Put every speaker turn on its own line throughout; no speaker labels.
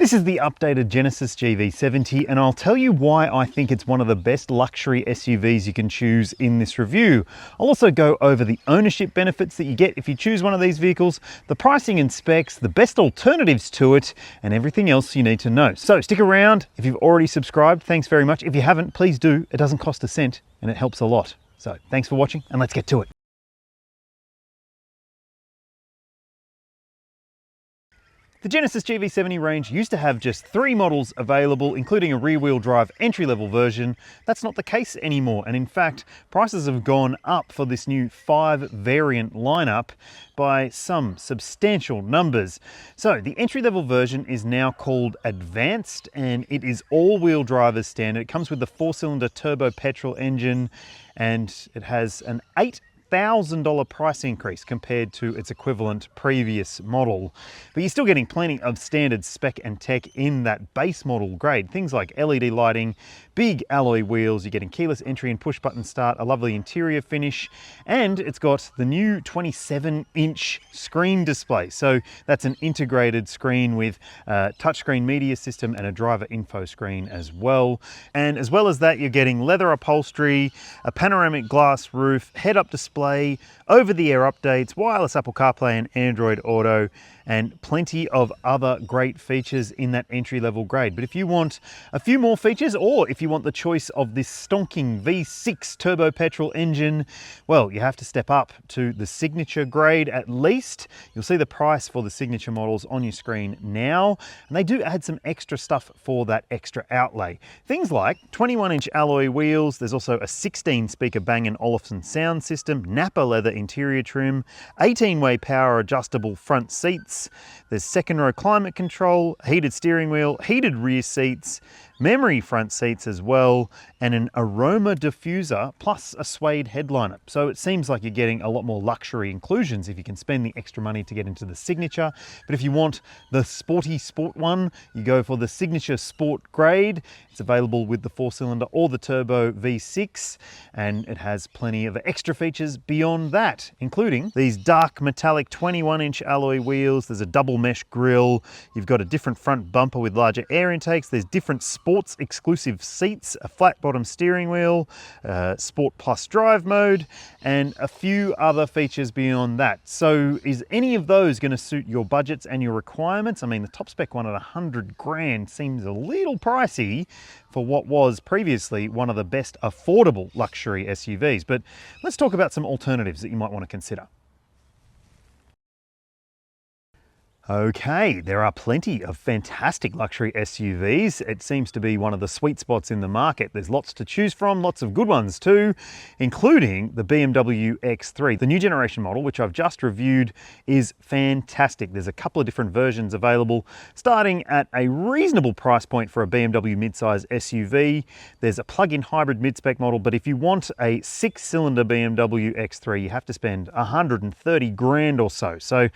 This is the updated Genesis GV70, and I'll tell you why I think it's one of the best luxury SUVs you can choose in this review. I'll also go over the ownership benefits that you get if you choose one of these vehicles, the pricing and specs, the best alternatives to it, and everything else you need to know. So stick around. If you've already subscribed, thanks very much. If you haven't, please do. It doesn't cost a cent and it helps a lot. So thanks for watching, and let's get to it. The Genesis GV70 range used to have just 3 models available, including a rear-wheel drive entry-level version. That's not the case anymore, and in fact, prices have gone up for this new 5-variant lineup by some substantial numbers. So the entry-level version is now called Advanced, and it is all-wheel drive as standard. It comes with the 4-cylinder turbo petrol engine, and it has an $8,000 price increase compared to its equivalent previous model. But you're still getting plenty of standard spec and tech in that base model grade. Things like LED lighting, big alloy wheels, you're getting keyless entry and push button start, a lovely interior finish, and it's got the new 27-inch screen display. So that's an integrated screen with a touchscreen media system and a driver info screen as well. And as well as that, you're getting leather upholstery, a panoramic glass roof, head-up display, over-the-air updates, wireless Apple CarPlay and Android Auto, and plenty of other great features in that entry-level grade. But if you want a few more features, or if you want the choice of this stonking V6 turbo petrol engine, well, you have to step up to the signature grade at least. You'll see the price for the signature models on your screen now, and they do add some extra stuff for that extra outlay. Things like 21-inch alloy wheels, there's also a 16-speaker Bang & Olufsen sound system, Napa leather interior trim, 18-way power adjustable front seats, there's second row climate control, heated steering wheel, heated rear seats, memory front seats as well, and an aroma diffuser plus a suede headliner. So it seems like you're getting a lot more luxury inclusions if you can spend the extra money to get into the signature. But if you want the sporty sport one, you go for the signature sport grade. It's available with the 4-cylinder or the turbo V6, and it has plenty of extra features beyond that, including these dark metallic 21-inch alloy wheels. There's a double mesh grille. You've got a different front bumper with larger air intakes. There's different sports exclusive seats, a flat bottom steering wheel, Sport Plus drive mode, and a few other features beyond that. So is any of those going to suit your budgets and your requirements? I mean, the top spec one at 100 grand seems a little pricey for what was previously one of the best affordable luxury SUVs. But let's talk about some alternatives that you might want to consider. Okay, there are plenty of fantastic luxury SUVs. It seems to be one of the sweet spots in the market. There's lots to choose from, lots of good ones too, including the BMW X3. The new generation model, which I've just reviewed, is fantastic. There's a couple of different versions available, starting at a reasonable price point for a BMW midsize SUV. There's a plug-in hybrid mid-spec model, but if you want a 6-cylinder BMW X3, you have to spend 130 grand or so. So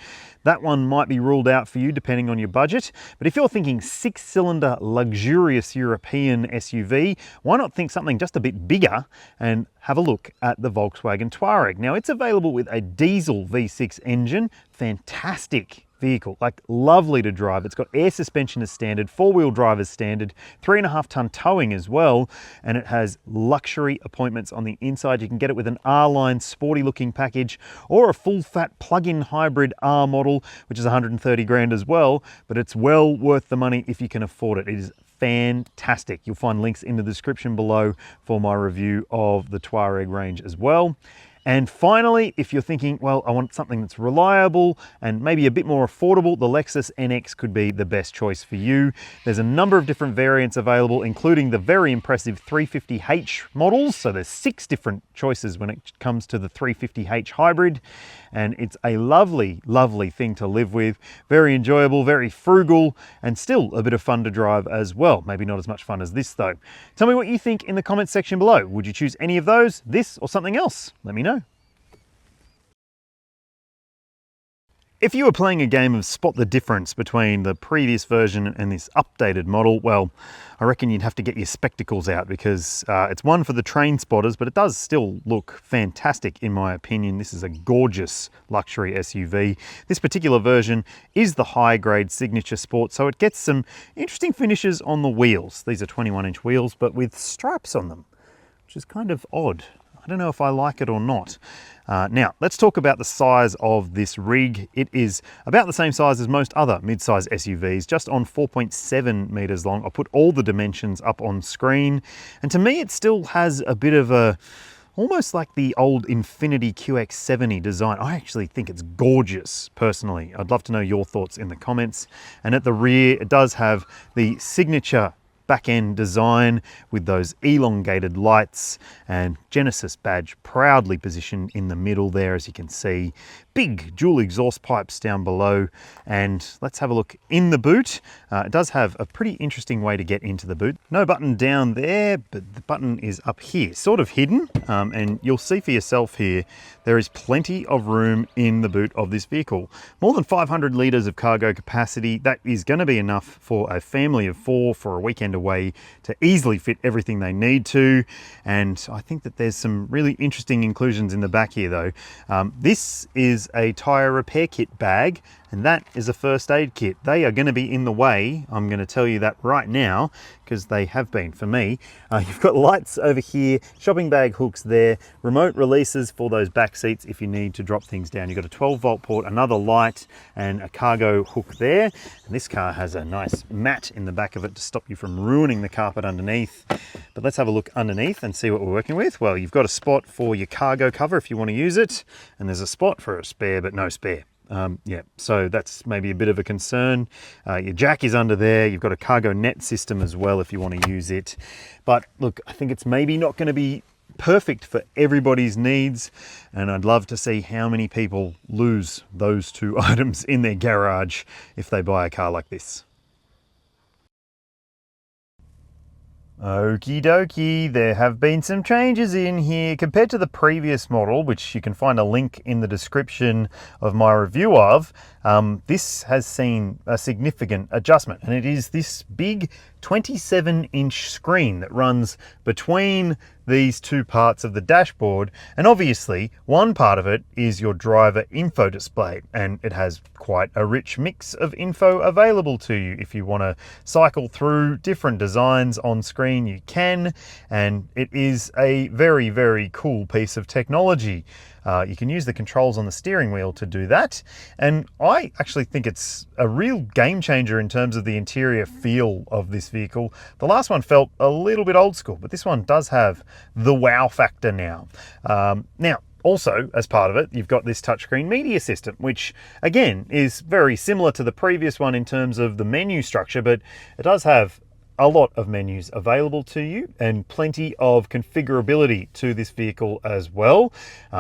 that one might be ruled out for you depending on your budget. But if you're thinking 6-cylinder luxurious European SUV, why not think something just a bit bigger and have a look at the Volkswagen Touareg. Now, it's available with a diesel V6 engine, fantastic vehicle, like lovely to drive. It's got air suspension as standard, 4-wheel drive as standard, 3.5-ton towing as well, and it has luxury appointments on the inside. You can get it with an R-Line sporty looking package or a full fat plug-in hybrid R model, which is 130 grand as well, but it's well worth the money if you can afford it. It is fantastic. You'll find links in the description below for my review of the Touareg range as well. And finally, if you're thinking, well, I want something that's reliable and maybe a bit more affordable, the Lexus NX could be the best choice for you. There's a number of different variants available, including the very impressive 350h models. So there's 6 different choices when it comes to the 350h hybrid. And it's a lovely, lovely thing to live with. Very enjoyable, very frugal, and still a bit of fun to drive as well. Maybe not as much fun as this though. Tell me what you think in the comments section below. Would you choose any of those, this, or something else? Let me know. If you were playing a game of spot the difference between the previous version and this updated model, well, I reckon you'd have to get your spectacles out, because it's one for the train spotters, but it does still look fantastic in my opinion. This is a gorgeous luxury SUV. This particular version is the high grade Signature Sport, so it gets some interesting finishes on the wheels. These are 21-inch wheels, but with stripes on them, which is kind of odd. I don't know if I like it or not. Now, let's talk about the size of this rig. It is about the same size as most other mid-size SUVs, just on 4.7 meters long. I'll put all the dimensions up on screen. And to me, it still has a bit of a, almost like the old Infiniti QX70 design. I actually think it's gorgeous, personally. I'd love to know your thoughts in the comments. And at the rear, it does have the signature back-end design with those elongated lights, and Genesis badge proudly positioned in the middle there, as you can see. Big dual exhaust pipes down below. And let's have a look in the boot. It does have a pretty interesting way to get into the boot. No button down there, but the button is up here, sort of hidden. And you'll see for yourself here, there is plenty of room in the boot of this vehicle. More than 500 litres of cargo capacity. That is going to be enough for a family of 4 for a weekend away to easily fit everything they need to. And I think that there's some really interesting inclusions in the back here though. This is a tyre repair kit bag, and that is a first aid kit. They are going to be in the way, I'm going to tell you that right now, because they have been for me. You've got lights over here, shopping bag hooks there, remote releases for those back seats if you need to drop things down. You've got a 12-volt port, another light, and a cargo hook there. And this car has a nice mat in the back of it to stop you from ruining the carpet underneath. But let's have a look underneath and see what we're working with. Well, you've got a spot for your cargo cover if you want to use it, and there's a spot for a spare, but no spare. Yeah, so that's maybe a bit of a concern. Your jack is under there. You've got a cargo net system as well if you want to use it. But look, I think it's maybe not going to be perfect for everybody's needs, and I'd love to see how many people lose those two items in their garage if they buy a car like this. Okie dokie, there have been some changes in here compared to the previous model, which you can find a link in the description of my review of. This has seen a significant adjustment, and it is this big 27-inch screen that runs between these two parts of the dashboard. And obviously one part of it is your driver info display, and it has quite a rich mix of info available to you. If you want to cycle through different designs on screen, you can, and it is a very, very cool piece of technology. You can use the controls on the steering wheel to do that, and I actually think it's a real game changer in terms of the interior feel of this vehicle. The last one felt a little bit old school, but this one does have the wow factor now. Now, also, as part of it, you've got this touchscreen media system, which again is very similar to the previous one in terms of the menu structure, but it does have a lot of menus available to you and plenty of configurability to this vehicle as well.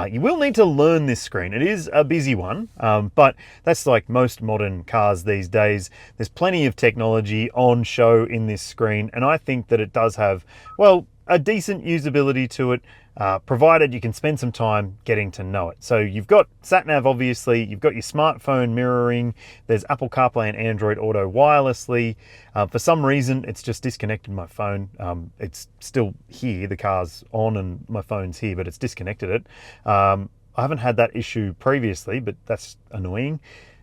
You will need to learn this screen. It is a busy one, but that's like most modern cars these days. There's plenty of technology on show in this screen, and I think that it does have, well, a decent usability to it, provided you can spend some time getting to know it. So you've got sat-nav, obviously, you've got your smartphone mirroring, there's Apple CarPlay and Android Auto wirelessly. For some reason, it's just disconnected my phone. It's still here, the car's on and my phone's here, but it's disconnected it. I haven't had that issue previously, but that's annoying.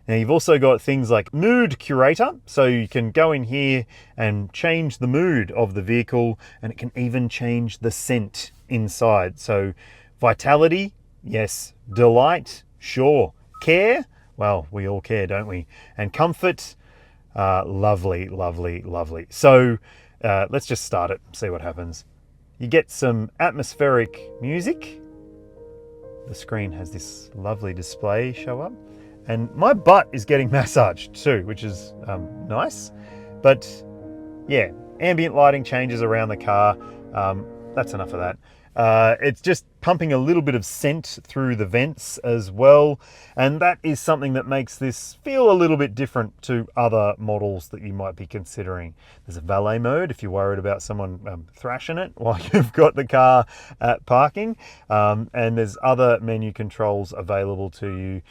Now you've also got things like mood curator, so you can go in here and change the mood of the vehicle, and it can even change the scent inside. So vitality, yes. Delight, sure. Care, well, we all care, don't we? And comfort, lovely, lovely, lovely. So let's just start it, see what happens. You get some atmospheric music. The screen has this lovely display show up. And my butt is getting massaged too, which is nice. But yeah, ambient lighting changes around the car. That's enough of that. It's just pumping a little bit of scent through the vents as well, and that is something that makes this feel a little bit different to other models that you might be considering. There's a valet mode if you're worried about someone thrashing it while you've got the car at parking, and there's other menu controls available to you.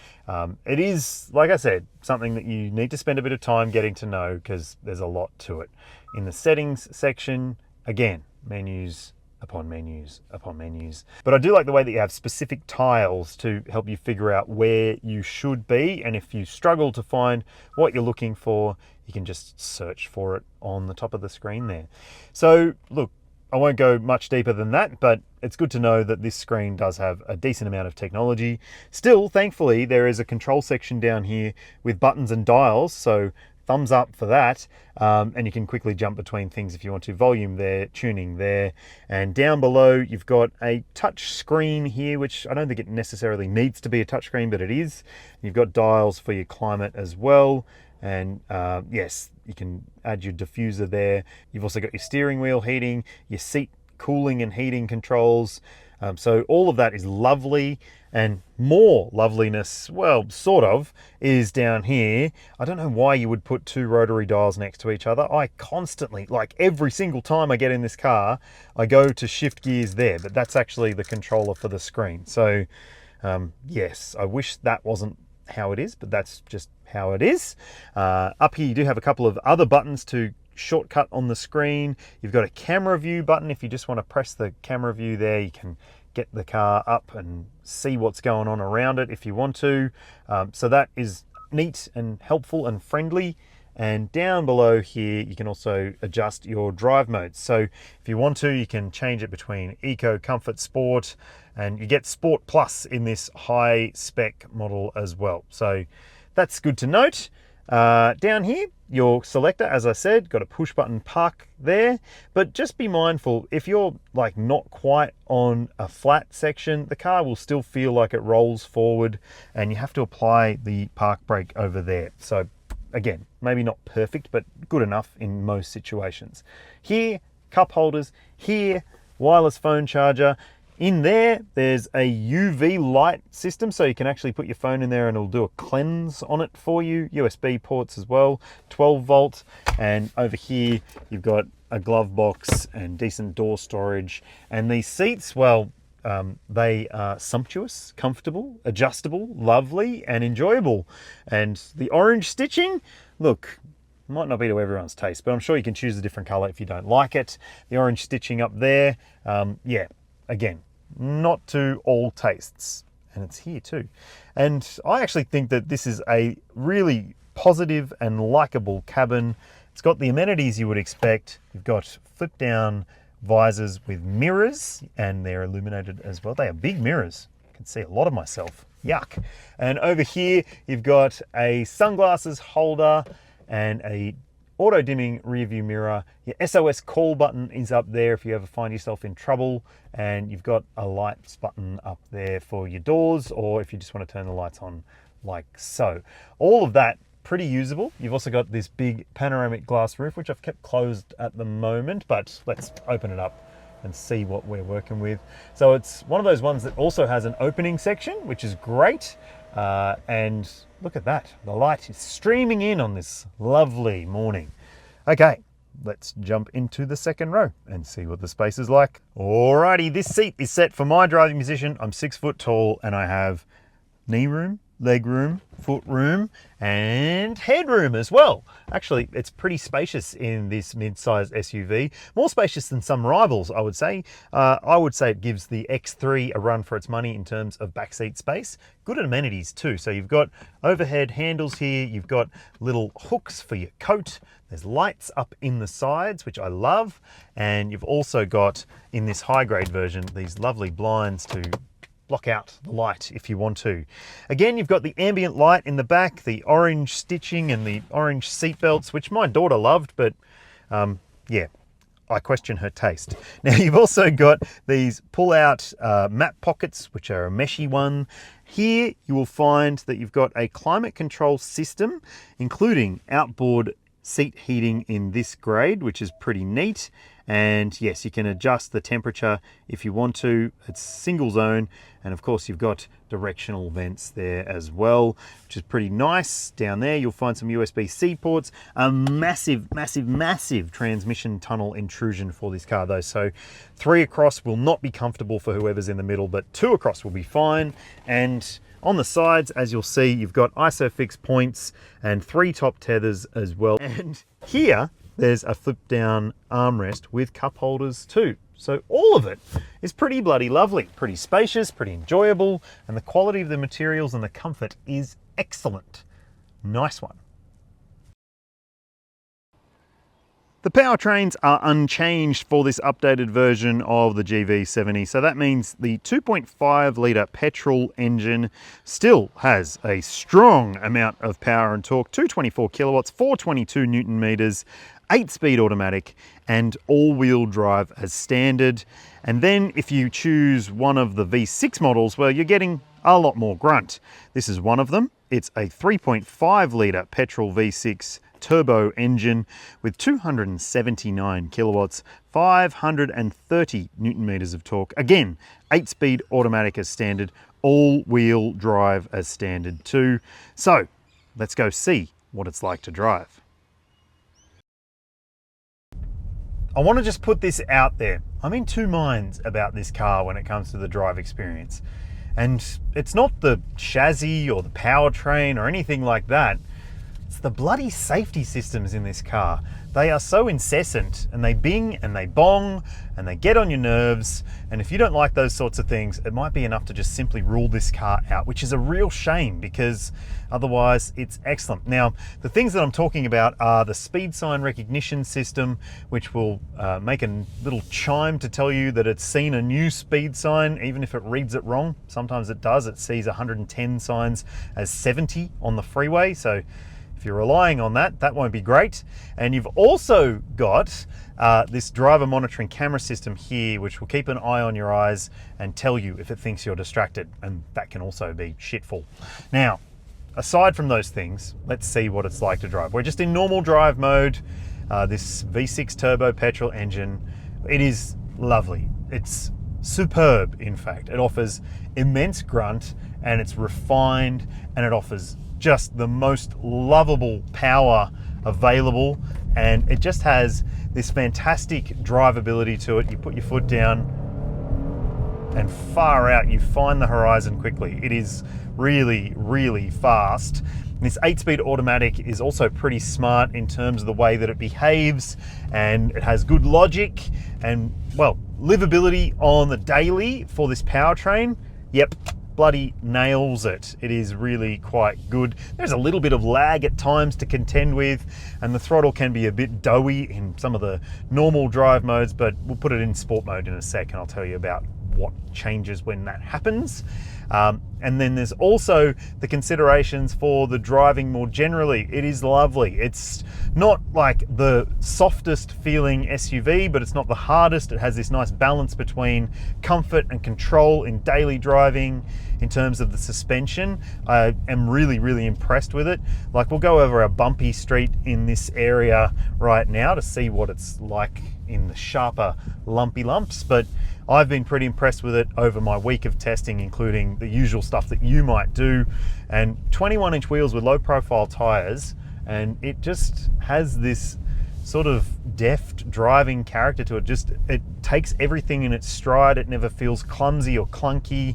It is, like I said, something that you need to spend a bit of time getting to know because there's a lot to it. In the settings section, again, menus upon menus upon menus. But I do like the way that you have specific tiles to help you figure out where you should be, and if you struggle to find what you're looking for, you can just search for it on the top of the screen there. So look, I won't go much deeper than that, but it's good to know that this screen does have a decent amount of technology. Still, thankfully, there is a control section down here with buttons and dials, so thumbs up for that, and you can quickly jump between things if you want to. Volume there, tuning there, and down below you've got a touch screen here, which I don't think it necessarily needs to be a touch screen, but it is. You've got dials for your climate as well, and yes, you can add your diffuser there. You've also got your steering wheel heating, your seat cooling and heating controls. So all of that is lovely, and more loveliness, well, sort of, is down here. I don't know why you would put two rotary dials next to each other. I constantly, like every single time I get in this car, I go to shift gears there, but that's actually the controller for the screen. So yes, I wish that wasn't how it is, but that's just how it is. Up here you do have a couple of other buttons to shortcut on the screen. You've got a camera view button. If you just want to press the camera view there, you can get the car up and see what's going on around it if you want to. So that is neat and helpful and friendly. And down below here, you can also adjust your drive modes. So if you want to, you can change it between Eco, Comfort, Sport, and you get Sport Plus in this high spec model as well. So that's good to note. Down here, your selector, as I said, got a push button park there, but just be mindful, if you're like not quite on a flat section, the car will still feel like it rolls forward, and you have to apply the park brake over there. So again, maybe not perfect, but good enough in most situations. Here, cup holders. Here, wireless phone charger. In there, there's a UV light system, so you can actually put your phone in there and it'll do a cleanse on it for you. USB ports as well, 12 volt. And over here, you've got a glove box and decent door storage. And these seats, well, they are sumptuous, comfortable, adjustable, lovely, and enjoyable. And the orange stitching, look, might not be to everyone's taste, but I'm sure you can choose a different color if you don't like it. The orange stitching up there, yeah, again, not to all tastes, and it's here too. And I actually think that this is a really positive and likable cabin. It's got the amenities you would expect. You've got flip down visors with mirrors, and they're illuminated as well. They are big mirrors. I can see a lot of myself. Yuck. And over here, you've got a sunglasses holder and a auto dimming rear view mirror. Your SOS call button is up there if you ever find yourself in trouble, and you've got a lights button up there for your doors, or if you just want to turn the lights on like so. All of that pretty usable. You've also got this big panoramic glass roof, which I've kept closed at the moment, but let's open it up and see what we're working with. So it's one of those ones that also has an opening section, which is great. And look at that, the light is streaming in on this lovely morning. Okay, let's jump into the second row and see what the space is like. Alrighty, this seat is set for my driving position. I'm 6 foot tall and I have knee room, leg room, foot room, and headroom as well. Actually, it's pretty spacious in this mid-sized SUV. More spacious than some rivals, I would say. I would say it gives the X3 a run for its money in terms of backseat space. Good amenities too. So you've got overhead handles here. You've got little hooks for your coat. There's lights up in the sides, which I love. And you've also got, in this high-grade version, these lovely blinds to block out the light if you want to. Again, you've got the ambient light in the back, the orange stitching and the orange seat belts, which my daughter loved, but yeah, I question her taste. Now you've also got these pull-out map pockets, which are a meshy one. Here you will find that you've got a climate control system, including outboard seat heating in this grade, which is pretty neat. And yes, you can adjust the temperature if you want to. It's single zone. And of course, you've got directional vents there as well, which is pretty nice. Down there, you'll find some USB-C ports, a massive, massive, massive transmission tunnel intrusion for this car though. So 3 across will not be comfortable for whoever's in the middle, but 2 across will be fine. And on the sides, as you'll see, you've got ISOFIX points and 3 top tethers as well. And here, there's a flip down armrest with cup holders too. So all of it is pretty bloody lovely, pretty spacious, pretty enjoyable, and the quality of the materials and the comfort is excellent. Nice one. The powertrains are unchanged for this updated version of the GV70. So that means the 2.5 litre petrol engine still has a strong amount of power and torque, 224 kilowatts, 422 Newton meters, 8-speed automatic, and all-wheel drive as standard. And then if you choose one of the V6 models, well, you're getting a lot more grunt. This is one of them. It's a 3.5 litre petrol V6 turbo engine with 279 kilowatts, 530 Newton meters of torque. Again, 8-speed automatic as standard, all-wheel drive as standard too. So let's go see what it's like to drive. I want to just put this out there. I'm in 2 minds about this car when it comes to the drive experience. And it's not the chassis or the powertrain or anything like that. It's the bloody safety systems in this car. They are so incessant, and they bing and they bong and they get on your nerves. And if you don't like those sorts of things, it might be enough to just simply rule this car out, which is a real shame because otherwise it's excellent. Now, the things that I'm talking about are the speed sign recognition system, which will make a little chime to tell you that it's seen a new speed sign, even if it reads it wrong. Sometimes it does. It sees 110 signs as 70 on the freeway. So if you're relying on that, that won't be great. And you've also got this driver monitoring camera system here, which will keep an eye on your eyes and tell you if it thinks you're distracted. And that can also be shitful. Now, aside from those things, let's see what it's like to drive. We're just in normal drive mode. This V6 turbo petrol engine, it is lovely. It's superb, in fact. It offers immense grunt, and it's refined, and it offers just the most lovable power available, and it just has this fantastic drivability to it. You put your foot down and far out, you find the horizon quickly. It is really, really fast. And this 8-speed automatic is also pretty smart in terms of the way that it behaves, and it has good logic and, well, livability on the daily for this powertrain. Yep, bloody nails it. It is really quite good. There's a little bit of lag at times to contend with, and the throttle can be a bit doughy in some of the normal drive modes, but we'll put it in sport mode in a sec, and I'll tell you about what changes when that happens. And then there's also the considerations for the driving more generally. It is lovely. It's not like the softest feeling SUV, but it's not the hardest. It has this nice balance between comfort and control in daily driving. In terms of the suspension, I am really, really impressed with it. Like, we'll go over a bumpy street in this area right now to see what it's like in the sharper, lumpy lumps, but I've been pretty impressed with it over my week of testing, including the usual stuff that you might do. And 21-inch wheels with low profile tires, and it just has this sort of deft driving character to it. It takes everything in its stride. It never feels clumsy or clunky.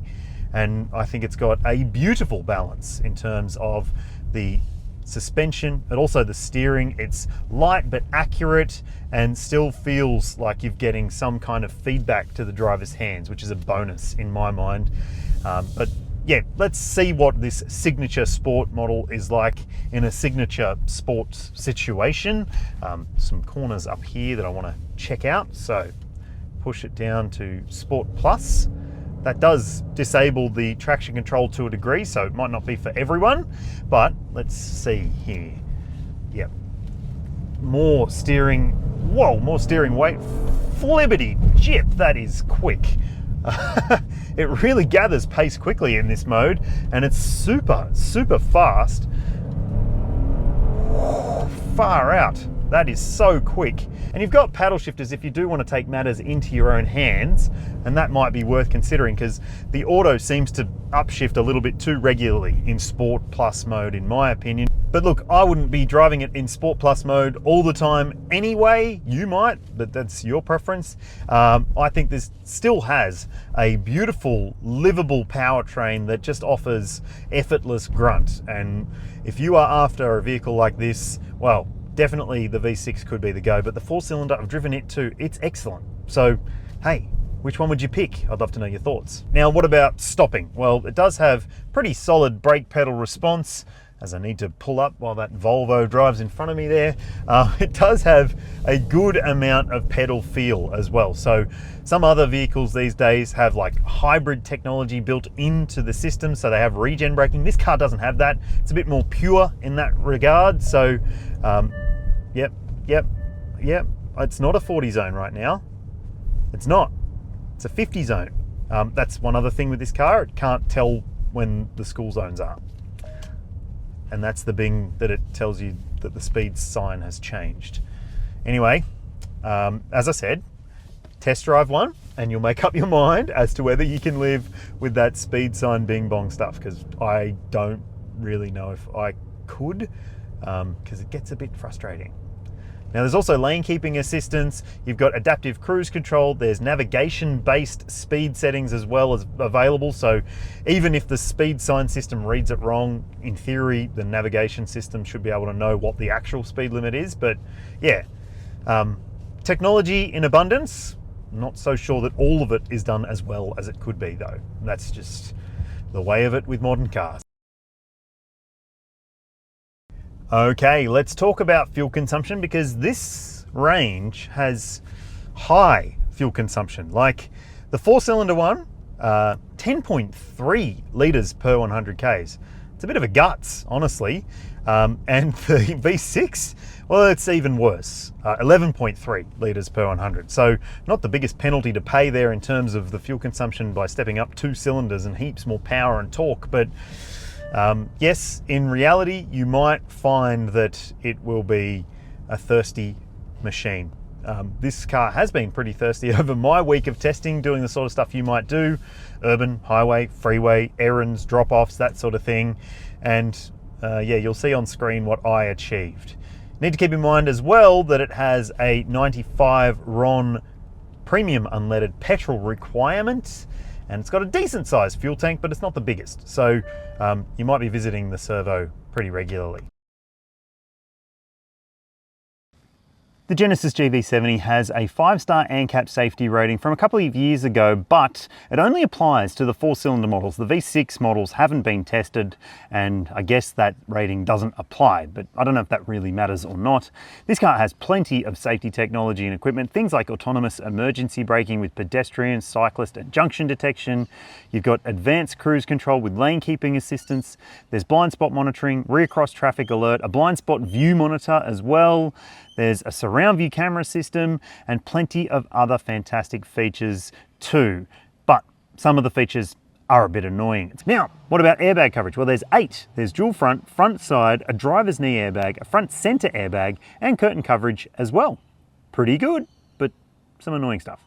And I think it's got a beautiful balance in terms of the suspension, but also the steering. It's light but accurate and still feels like you're getting some kind of feedback to the driver's hands, which is a bonus in my mind. But yeah, let's see what this signature sport model is like in a signature sports situation. Some corners up here that I want to check out. So push it down to Sport Plus. That does disable the traction control to a degree, so it might not be for everyone, but let's see here. Yep. More steering, whoa, more steering weight. Flippity jip, that is quick. It really gathers pace quickly in this mode, and it's super, super fast. far out. That is so quick. And you've got paddle shifters if you do want to take matters into your own hands, and that might be worth considering because the auto seems to upshift a little bit too regularly in Sport Plus mode, in my opinion. But look, I wouldn't be driving it in Sport Plus mode all the time anyway. You might, but that's your preference. I think this still has a beautiful, livable powertrain that just offers effortless grunt. And if you are after a vehicle like this, well, definitely the V6 could be the go, but the 4-cylinder, I've driven it too. It's excellent. So, hey, which one would you pick? I'd love to know your thoughts. Now, what about stopping? Well, it does have pretty solid brake pedal response, as I need to pull up while that Volvo drives in front of me there. It does have a good amount of pedal feel as well. So some other vehicles these days have like hybrid technology built into the system, so they have regen braking. This car doesn't have that. It's a bit more pure in that regard. So yep. It's not a 40 zone right now. It's not. It's a 50 zone. That's one other thing with this car. It can't tell when the school zones are. And that's the bing that it tells you that the speed sign has changed. Anyway, as I said, test drive one and you'll make up your mind as to whether you can live with that speed sign bing bong stuff, because I don't really know if I could, because it gets a bit frustrating. Now there's also lane keeping assistance, you've got adaptive cruise control, there's navigation based speed settings as well as available, so even if the speed sign system reads it wrong, in theory the navigation system should be able to know what the actual speed limit is. But yeah, technology in abundance. Not so sure that all of it is done as well as it could be though. That's just the way of it with modern cars. Okay, let's talk about fuel consumption, because this range has high fuel consumption. Like the 4-cylinder one, 10.3 litres per 100 Ks. It's a bit of a guts, honestly. And the V6, well, it's even worse, 11.3 litres per 100. So not the biggest penalty to pay there in terms of the fuel consumption by stepping up 2 cylinders and heaps more power and torque, but yes, in reality, you might find that it will be a thirsty machine. This car has been pretty thirsty over my week of testing, doing the sort of stuff you might do, urban, highway, freeway, errands, drop-offs, that sort of thing. And yeah, you'll see on screen what I achieved. Need to keep in mind as well that it has a 95 RON premium unleaded petrol requirement. And it's got a decent sized fuel tank, but it's not the biggest. So you might be visiting the servo pretty regularly. The Genesis GV70 has a 5-star ANCAP safety rating from a couple of years ago, but it only applies to the 4-cylinder models. The V6 models haven't been tested, and I guess that rating doesn't apply, but I don't know if that really matters or not. This car has plenty of safety technology and equipment, things like autonomous emergency braking with pedestrian, cyclist and junction detection. You've got advanced cruise control with lane keeping assistance. There's blind spot monitoring, rear cross traffic alert, a blind spot view monitor as well. There's a surround view camera system and plenty of other fantastic features too. But some of the features are a bit annoying. Now, what about airbag coverage? Well, there's 8. There's dual front, front side, a driver's knee airbag, a front center airbag, and curtain coverage as well. Pretty good, but some annoying stuff.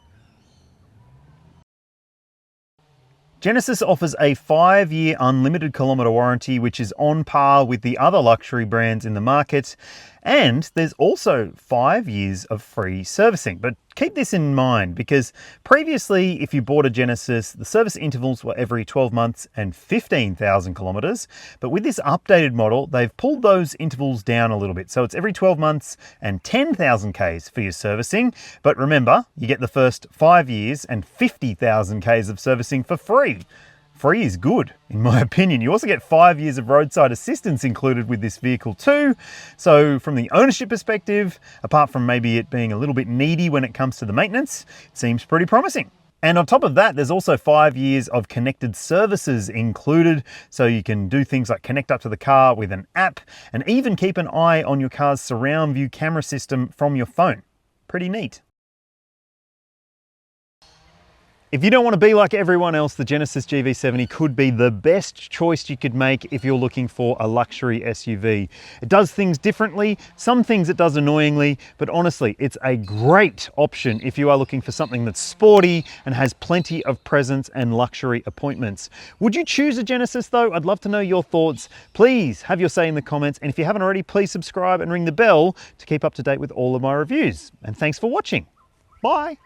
Genesis offers a 5-year unlimited kilometre warranty, which is on par with the other luxury brands in the market. And there's also 5 years of free servicing. But keep this in mind, because previously, if you bought a Genesis, the service intervals were every 12 months and 15,000 kilometres. But with this updated model, they've pulled those intervals down a little bit. So it's every 12 months and 10,000 Ks for your servicing. But remember, you get the first 5 years and 50,000 Ks of servicing for free. Free is good, in my opinion. You also get 5 years of roadside assistance included with this vehicle too. So from the ownership perspective, apart from maybe it being a little bit needy when it comes to the maintenance, it seems pretty promising. And on top of that, there's also 5 years of connected services included. So you can do things like connect up to the car with an app and even keep an eye on your car's surround view camera system from your phone. Pretty neat. If you don't want to be like everyone else, the Genesis GV70 could be the best choice you could make if you're looking for a luxury SUV. It does things differently, some things it does annoyingly, but honestly, it's a great option if you are looking for something that's sporty and has plenty of presence and luxury appointments. Would you choose a Genesis though? I'd love to know your thoughts. Please have your say in the comments, and if you haven't already, please subscribe and ring the bell to keep up to date with all of my reviews. And thanks for watching. Bye.